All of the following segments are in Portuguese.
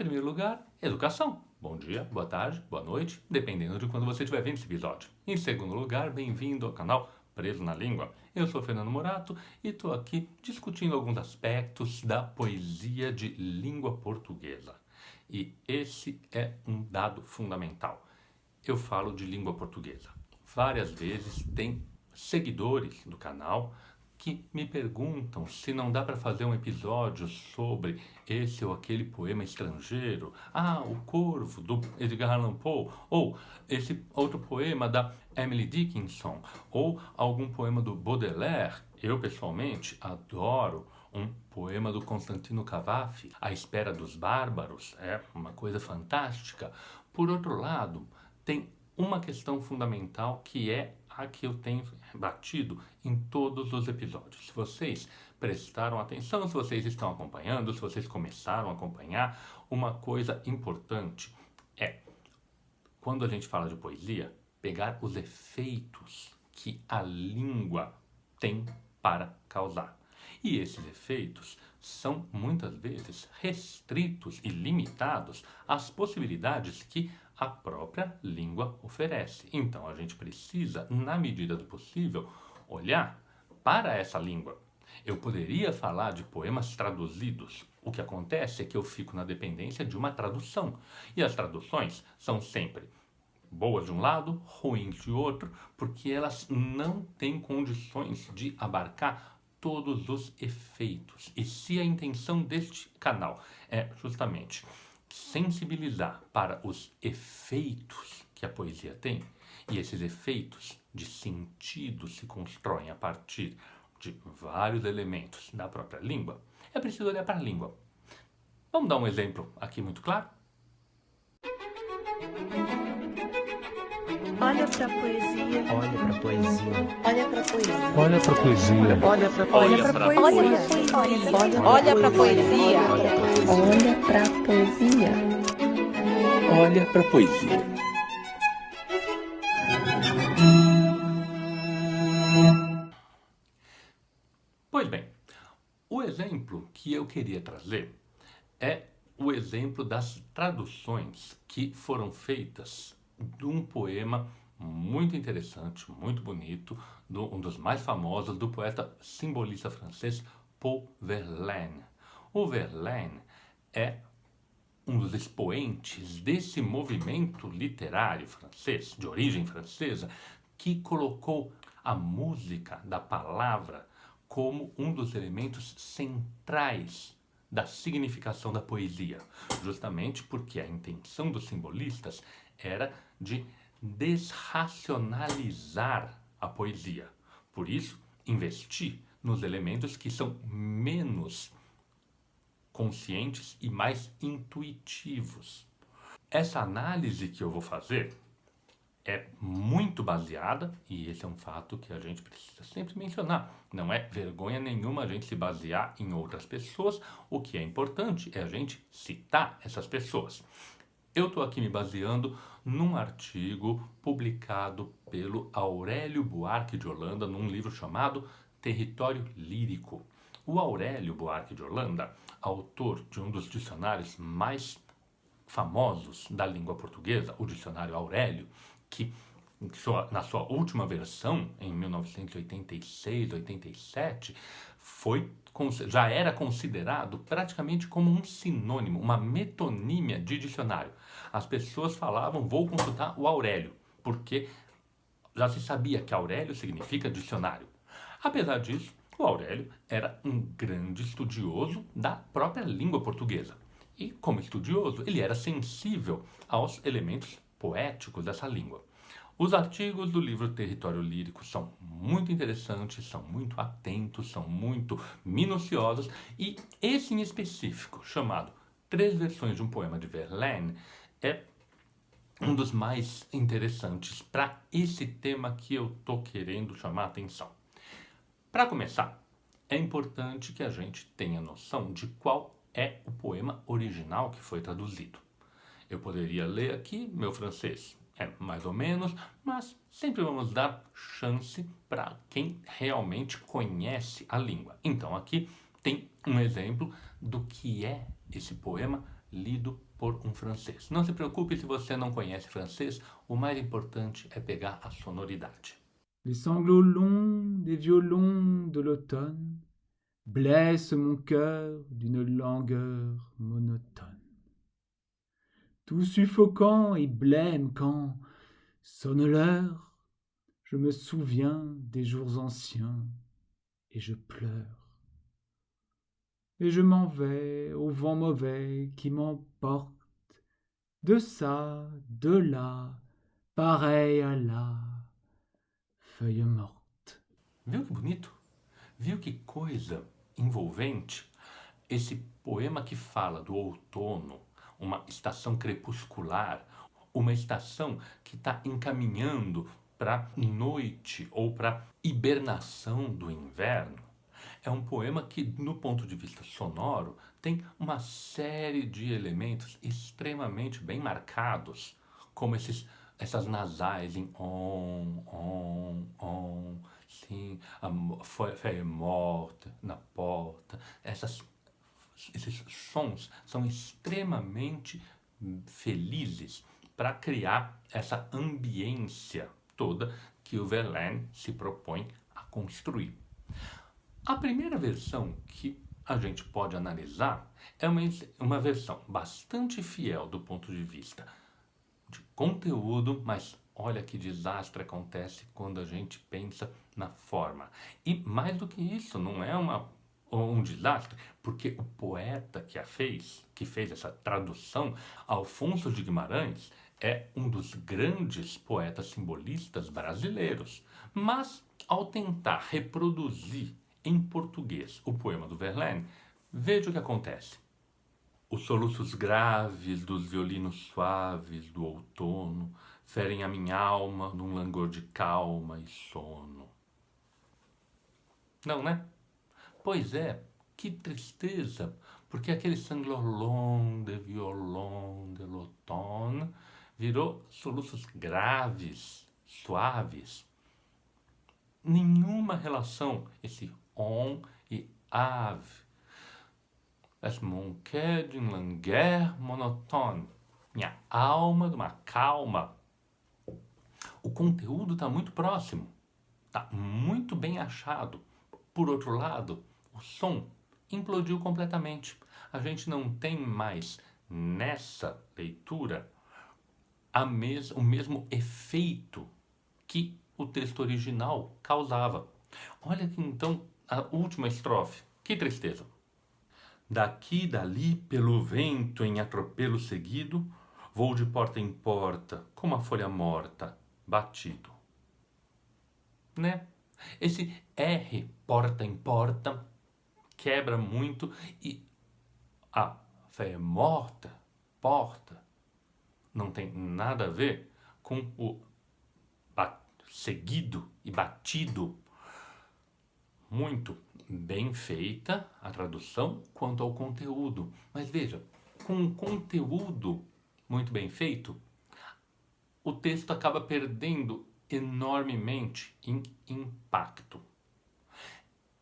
primeiro lugar, educação. Bom dia, boa tarde, boa noite, dependendo de quando você estiver vendo esse episódio. Em segundo lugar, bem-vindo ao canal Preso na Língua. Eu sou Fernando Morato e estou aqui discutindo alguns aspectos da poesia de língua portuguesa. E esse é um dado fundamental. Eu falo de língua portuguesa. Várias vezes tem seguidores do canal que me perguntam se não dá para fazer um episódio sobre esse ou aquele poema estrangeiro. O Corvo, do Edgar Allan Poe, ou esse outro poema da Emily Dickinson, ou algum poema do Baudelaire. Eu, pessoalmente, adoro um poema do Constantino Cavafy, A Espera dos Bárbaros, é uma coisa fantástica. Por outro lado, tem uma questão fundamental que é a que eu tenho batido em todos os episódios. Se vocês prestaram atenção, se vocês estão acompanhando, se vocês começaram a acompanhar, uma coisa importante é, quando a gente fala de poesia, pegar os efeitos que a língua tem para causar. E esses efeitos são muitas vezes restritos e limitados às possibilidades que a própria língua oferece. Então a gente precisa, na medida do possível, olhar para essa língua. Eu poderia falar de poemas traduzidos. O que acontece é que eu fico na dependência de uma tradução. E as traduções são sempre boas de um lado, ruins de outro, porque elas não têm condições de abarcar todos os efeitos. E se a intenção deste canal é justamente sensibilizar para os efeitos que a poesia tem, e esses efeitos de sentido se constroem a partir de vários elementos da própria língua, é preciso olhar para a língua. Vamos dar um exemplo aqui muito claro? Olha pra poesia. Olha pra poesia. Olha pra poesia. Olha pra poesia. Olha pra poesia. Olha pra poesia. Olha pra poesia. Olha pra poesia. Pois bem, o exemplo que eu queria trazer é o exemplo das traduções que foram feitas de um poema muito interessante, muito bonito, um dos mais famosos, do poeta simbolista francês Paul Verlaine. O Verlaine é um dos expoentes desse movimento literário francês, de origem francesa, que colocou a música da palavra como um dos elementos centrais da significação da poesia, justamente porque a intenção dos simbolistas era de desracionalizar a poesia. Por isso, investir nos elementos que são menos conscientes e mais intuitivos. Essa análise que eu vou fazer é muito baseada, e esse é um fato que a gente precisa sempre mencionar. Não é vergonha nenhuma a gente se basear em outras pessoas. O que é importante é a gente citar essas pessoas. Eu estou aqui me baseando num artigo publicado pelo Aurélio Buarque de Holanda num livro chamado Território Lírico. O Aurélio Buarque de Holanda, autor de um dos dicionários mais famosos da língua portuguesa, o Dicionário Aurélio, que na sua última versão, em 1986-87, já era considerado praticamente como um sinônimo, uma metonímia de dicionário. As pessoas falavam, vou consultar o Aurélio, porque já se sabia que Aurélio significa dicionário. Apesar disso, o Aurélio era um grande estudioso da própria língua portuguesa. E, como estudioso, ele era sensível aos elementos poéticos dessa língua. Os artigos do livro Território Lírico são muito interessantes, são muito atentos, são muito minuciosos, e esse em específico, chamado 3 versões de um poema de Verlaine, é um dos mais interessantes para esse tema que eu estou querendo chamar a atenção. Para começar, é importante que a gente tenha noção de qual é o poema original que foi traduzido. Eu poderia ler aqui, meu francês é mais ou menos, mas sempre vamos dar chance para quem realmente conhece a língua. Então aqui tem um exemplo do que é esse poema lido por um francês. Não se preocupe se você não conhece francês, o mais importante é pegar a sonoridade. Les sanglots longs des violons de l'automne blessent mon cœur d'une langueur monotone. Tout suffocant et blême quand sonne l'heure, je me souviens des jours anciens et je pleure. Et je m'en vais au vent mauvais qui m'emporte de ça, de là, pareil à la feuille morte. Viu que bonito? Viu que coisa envolvente? Esse poema que fala do outono, uma estação crepuscular, uma estação que está encaminhando para noite ou para hibernação do inverno. É um poema que, no ponto de vista sonoro, tem uma série de elementos extremamente bem marcados, como essas nasais em on, sim, foi morta na porta. Esses sons são extremamente felizes para criar essa ambiência toda que o Verlaine se propõe a construir. A primeira versão que a gente pode analisar é uma versão bastante fiel do ponto de vista de conteúdo, mas olha que desastre acontece quando a gente pensa na forma. E mais do que isso, não é um desastre, porque o poeta que fez essa tradução, Alfonso de Guimarães, é um dos grandes poetas simbolistas brasileiros. Mas, ao tentar reproduzir em português o poema do Verlaine, veja o que acontece. Os soluços graves dos violinos suaves do outono ferem a minha alma num langor de calma e sono. Não, né? Pois é, que tristeza, porque aquele sanglolon de violon de l'automne virou soluços graves, suaves. Nenhuma relação, esse on e ave. Est mon cœur d'une langueur monotone. Minha alma de uma calma. O conteúdo está muito próximo, está muito bem achado. Por outro lado, o som implodiu completamente. A gente não tem mais nessa leitura o mesmo efeito que o texto original causava. Olha aqui então a última estrofe. Que tristeza. Daqui, dali, pelo vento em atropelo seguido, vou de porta em porta, como a folha morta, batido. Né? Esse R, porta em porta, quebra muito e a fé morta, porta, não tem nada a ver com o seguido e batido. Muito bem feita a tradução quanto ao conteúdo. Mas veja, com um conteúdo muito bem feito, o texto acaba perdendo enormemente em impacto.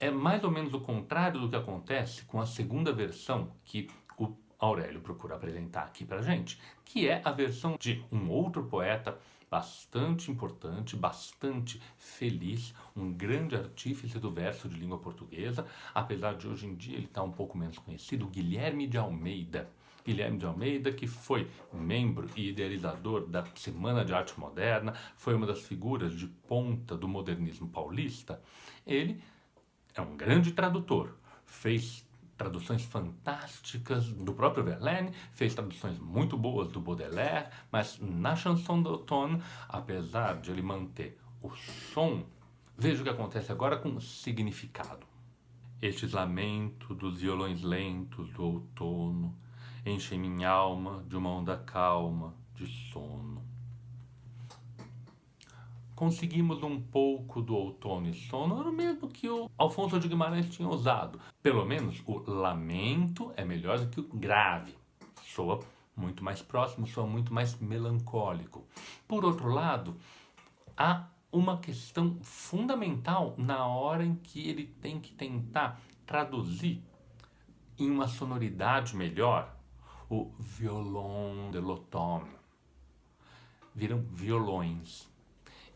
É mais ou menos o contrário do que acontece com a segunda versão que o Aurélio procura apresentar aqui pra gente, que é a versão de um outro poeta bastante importante, bastante feliz, um grande artífice do verso de língua portuguesa, apesar de hoje em dia ele estar um pouco menos conhecido, Guilherme de Almeida. Guilherme de Almeida, que foi membro e idealizador da Semana de Arte Moderna, foi uma das figuras de ponta do modernismo paulista. Ele é um grande tradutor, fez traduções fantásticas do próprio Verlaine, fez traduções muito boas do Baudelaire, mas na Chanson d'automne, apesar de ele manter o som, veja o que acontece agora com o significado. Estes lamentos dos violões lentos do outono enchem minha alma de uma onda calma de sono. Conseguimos um pouco do outono e sono, era o mesmo que o Alfonso de Guimarães tinha usado. Pelo menos o lamento é melhor do que o grave. Soa muito mais próximo, soa muito mais melancólico. Por outro lado, há uma questão fundamental na hora em que ele tem que tentar traduzir em uma sonoridade melhor o violon de l'automne. Viram violões.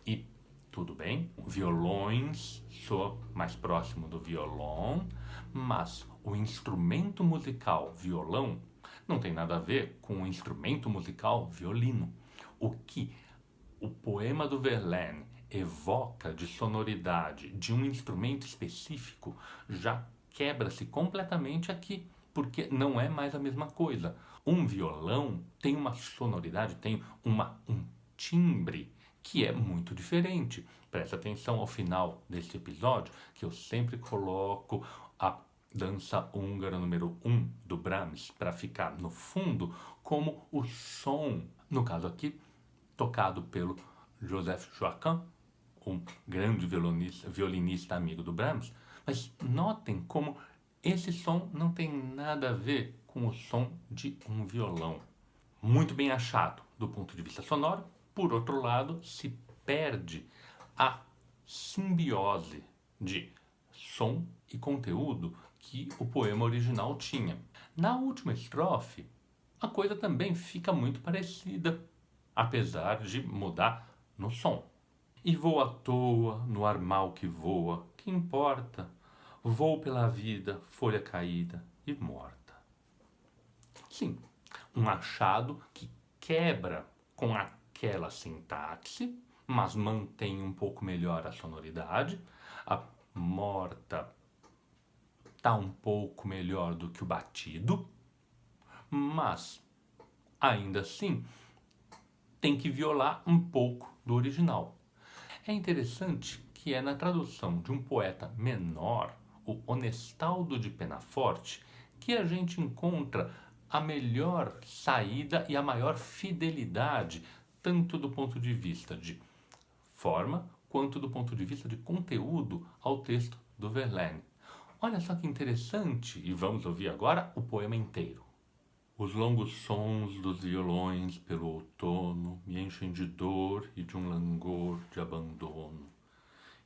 E tudo bem, violões soa mais próximo do violão, mas o instrumento musical violão não tem nada a ver com o instrumento musical violino. O que o poema do Verlaine evoca de sonoridade de um instrumento específico já quebra-se completamente aqui, porque não é mais a mesma coisa. Um violão tem uma sonoridade, tem um timbre que é muito diferente. Presta atenção ao final deste episódio, que eu sempre coloco a dança húngara número 1 do Brahms para ficar no fundo como o som, no caso aqui, tocado pelo Joseph Joachim, um grande violinista amigo do Brahms. Mas notem como esse som não tem nada a ver com o som de um violão. Muito bem achado do ponto de vista sonoro. Por outro lado, se perde a simbiose de som e conteúdo que o poema original tinha. Na última estrofe, a coisa também fica muito parecida, apesar de mudar no som. E vou à toa, no ar mal que voa, que importa? Vou pela vida, folha caída e morta. Sim, um achado que quebra com aquela sintaxe, mas mantém um pouco melhor a sonoridade. A morta está um pouco melhor do que o batido, mas ainda assim tem que violar um pouco do original. É interessante que é na tradução de um poeta menor, o Honestaldo de Penaforte, que a gente encontra a melhor saída e a maior fidelidade, tanto do ponto de vista de forma, quanto do ponto de vista de conteúdo ao texto do Verlaine. Olha só que interessante, e vamos ouvir agora o poema inteiro. Os longos sons dos violões pelo outono me enchem de dor e de um langor de abandono.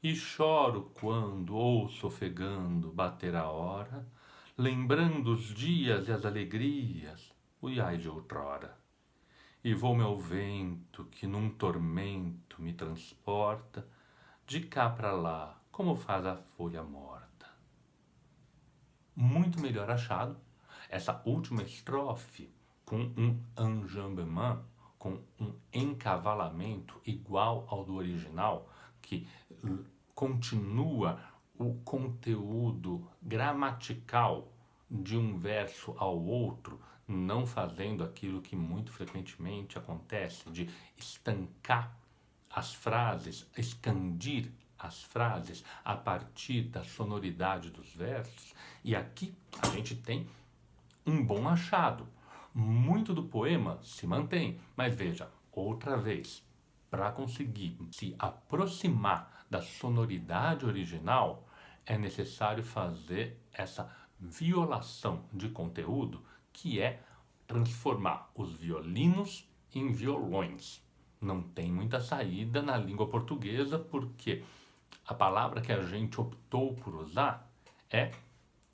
E choro quando ouço ofegando bater a hora, lembrando os dias e as alegrias, o ai de outrora. E vou-me ao vento que num tormento me transporta, de cá pra lá, como faz a folha morta. Muito melhor achado, essa última estrofe, com um enjambement, com um encavalamento igual ao do original, que continua o conteúdo gramatical de um verso ao outro, não fazendo aquilo que muito frequentemente acontece, de estancar as frases, expandir as frases a partir da sonoridade dos versos. E aqui a gente tem um bom achado. Muito do poema se mantém, mas veja, outra vez, para conseguir se aproximar da sonoridade original, é necessário fazer essa violação de conteúdo, que é transformar os violinos em violões. Não tem muita saída na língua portuguesa, porque a palavra que a gente optou por usar é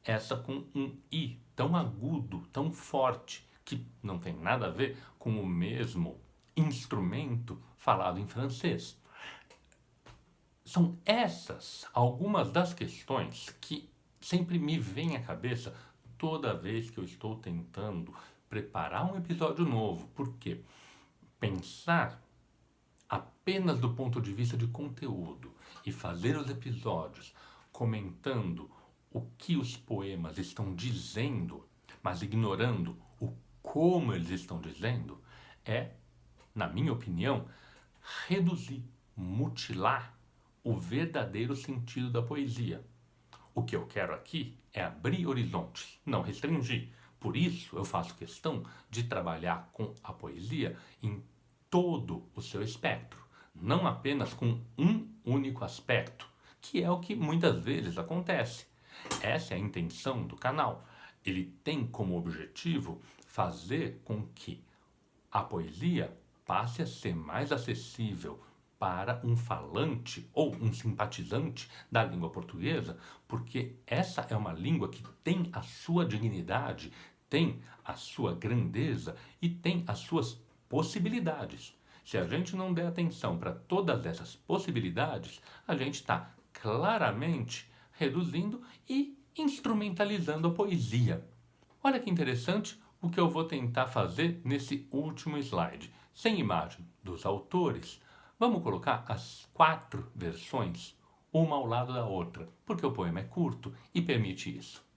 essa com um i tão agudo, tão forte, que não tem nada a ver com o mesmo instrumento falado em francês. São essas algumas das questões que sempre me vêm à cabeça toda vez que eu estou tentando preparar um episódio novo, porque pensar apenas do ponto de vista de conteúdo e fazer os episódios comentando o que os poemas estão dizendo, mas ignorando o como eles estão dizendo, é, na minha opinião, reduzir, mutilar o verdadeiro sentido da poesia. O que eu quero aqui é abrir horizontes, não restringir. Por isso eu faço questão de trabalhar com a poesia em todo o seu espectro, não apenas com um único aspecto, que é o que muitas vezes acontece. Essa é a intenção do canal. Ele tem como objetivo fazer com que a poesia passe a ser mais acessível para um falante ou um simpatizante da língua portuguesa, porque essa é uma língua que tem a sua dignidade, tem a sua grandeza e tem as suas possibilidades. Se a gente não der atenção para todas essas possibilidades, a gente está claramente reduzindo e instrumentalizando a poesia. Olha que interessante o que eu vou tentar fazer nesse último slide. Sem imagem dos autores, vamos colocar as 4 versões, uma ao lado da outra, porque o poema é curto e permite isso.